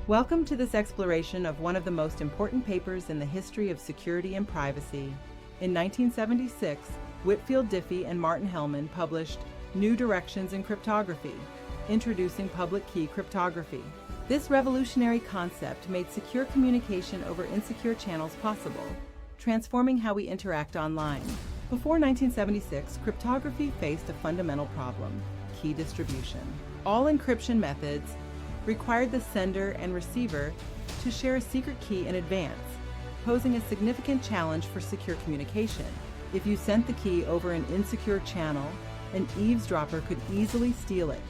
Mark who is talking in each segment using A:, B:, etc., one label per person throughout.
A: Welcome to this exploration of one of the most important papers in the history of security and privacy. In 1976, Whitfield Diffie and Martin Hellman published New Directions in Cryptography, introducing public key cryptography. This revolutionary concept made secure communication over insecure channels possible, transforming how we interact online. Before 1976, cryptography faced a fundamental problem: key distribution. All encryption methods required the sender and receiver to share a secret key in advance, posing a significant challenge for secure communication. If you sent the key over an insecure channel, an eavesdropper could easily steal it,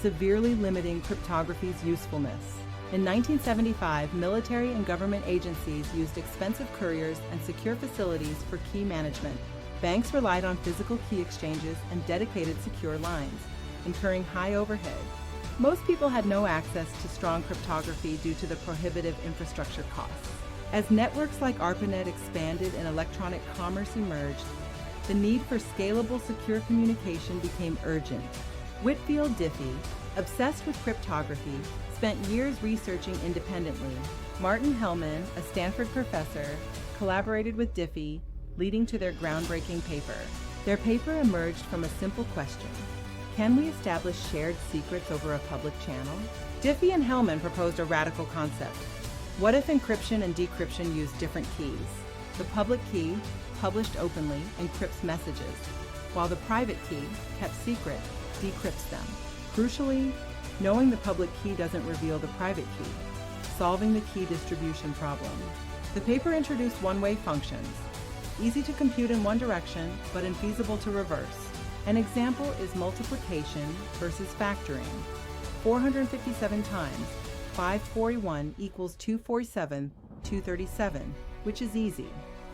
A: severely limiting cryptography's usefulness. In 1975, military and government agencies used expensive couriers and secure facilities for key management. Banks relied on physical key exchanges and dedicated secure lines, incurring high overhead. Most people had no access to strong cryptography due to the prohibitive infrastructure costs. As networks like ARPANET expanded and electronic commerce emerged, the need for scalable, secure communication became urgent. Whitfield Diffie, obsessed with cryptography, spent years researching independently. Martin Hellman, a Stanford professor, collaborated with Diffie, leading to their groundbreaking paper. Their paper emerged from a simple question: can we establish shared secrets over a public channel? Diffie and Hellman proposed a radical concept. What if encryption and decryption used different keys? The public key, published openly, encrypts messages, while the private key, kept secret, decrypts them. Crucially, knowing the public key doesn't reveal the private key, solving the key distribution problem. The paper introduced one-way functions, easy to compute in one direction, but infeasible to reverse. An example is multiplication versus factoring. 457 times 541 equals 247, 237, which is easy.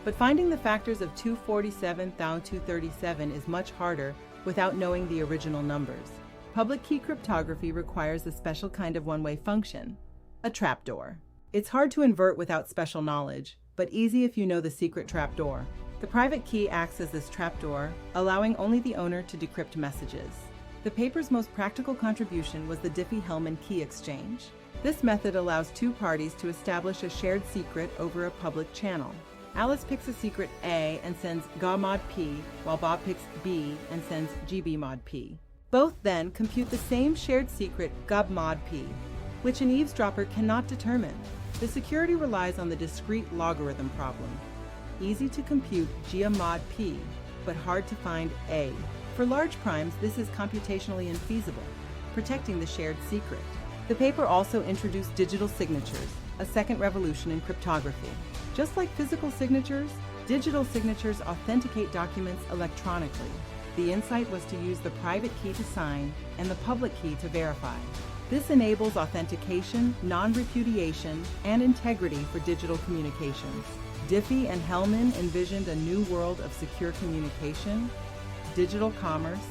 A: But finding the factors of 247 down 237 is much harder without knowing the original numbers. Public key cryptography requires a special kind of one-way function, a trapdoor. It's hard to invert without special knowledge, but easy if you know the secret trapdoor. The private key acts as this trapdoor, allowing only the owner to decrypt messages. The paper's most practical contribution was the Diffie-Hellman key exchange. This method allows two parties to establish a shared secret over a public channel. Alice picks a secret A and sends Ga mod P, while Bob picks B and sends GB mod P. Both then compute the same shared secret Gub mod P, which an eavesdropper cannot determine. The security relies on the discrete logarithm problem. Easy to compute Gia mod P, but hard to find A. For large primes, this is computationally infeasible, protecting the shared secret. The paper also introduced digital signatures, a second revolution in cryptography. Just like physical signatures, digital signatures authenticate documents electronically. The insight was to use the private key to sign and the public key to verify. This enables authentication, non-repudiation, and integrity for digital communications. Diffie and Hellman envisioned a new world of secure communication, digital commerce,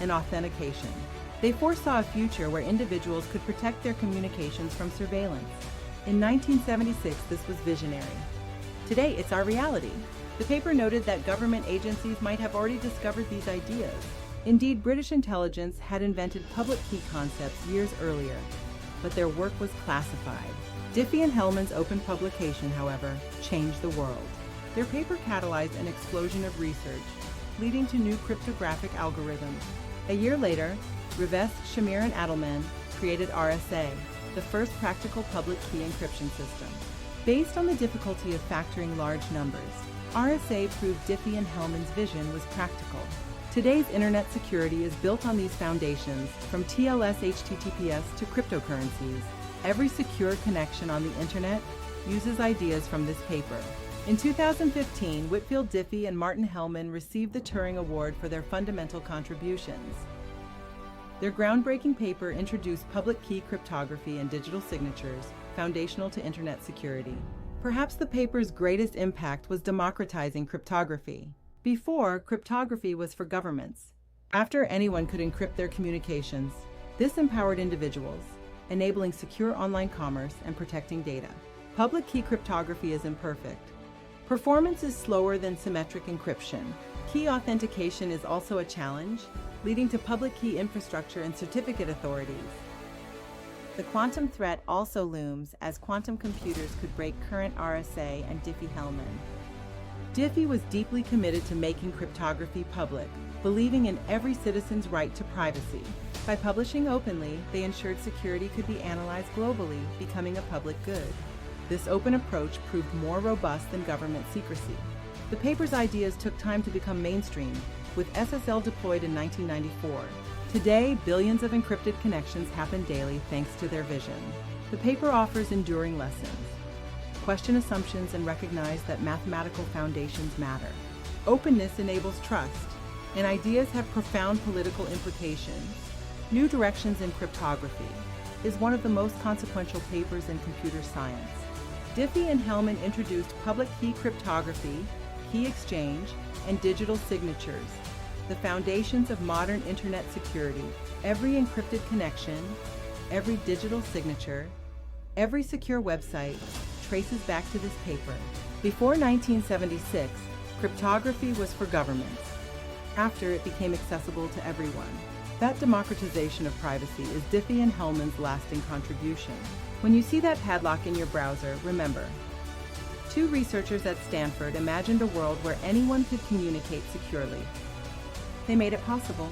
A: and authentication. They foresaw a future where individuals could protect their communications from surveillance. In 1976, this was visionary. Today, it's our reality. The paper noted that government agencies might have already discovered these ideas. Indeed, British intelligence had invented public key concepts years earlier, but their work was classified. Diffie and Hellman's open publication, however, changed the world. Their paper catalyzed an explosion of research, leading to new cryptographic algorithms. A year later, Rivest, Shamir, and Adelman created RSA, the first practical public key encryption system. Based on the difficulty of factoring large numbers, RSA proved Diffie and Hellman's vision was practical. Today's internet security is built on these foundations, from TLS HTTPS to cryptocurrencies. Every secure connection on the internet uses ideas from this paper. In 2015, Whitfield Diffie and Martin Hellman received the Turing Award for their fundamental contributions. Their groundbreaking paper introduced public key cryptography and digital signatures, foundational to internet security. Perhaps the paper's greatest impact was democratizing cryptography. Before, cryptography was for governments. After, anyone could encrypt their communications. This empowered individuals, enabling secure online commerce and protecting data. Public key cryptography is imperfect. Performance is slower than symmetric encryption. Key authentication is also a challenge, leading to public key infrastructure and certificate authorities. The quantum threat also looms, as quantum computers could break current RSA and Diffie-Hellman. Diffie was deeply committed to making cryptography public, believing in every citizen's right to privacy. By publishing openly, they ensured security could be analyzed globally, becoming a public good. This open approach proved more robust than government secrecy. The paper's ideas took time to become mainstream, with SSL deployed in 1994. Today, billions of encrypted connections happen daily thanks to their vision. The paper offers enduring lessons. Question assumptions and recognize that mathematical foundations matter. Openness enables trust, and ideas have profound political implications. New Directions in Cryptography is one of the most consequential papers in computer science. Diffie and Hellman introduced public key cryptography, key exchange, and digital signatures, the foundations of modern internet security. Every encrypted connection, every digital signature, every secure website traces back to this paper. Before 1976, cryptography was for governments. After, it became accessible to everyone. That democratization of privacy is Diffie and Hellman's lasting contribution. When you see that padlock in your browser, remember, two researchers at Stanford imagined a world where anyone could communicate securely. They made it possible.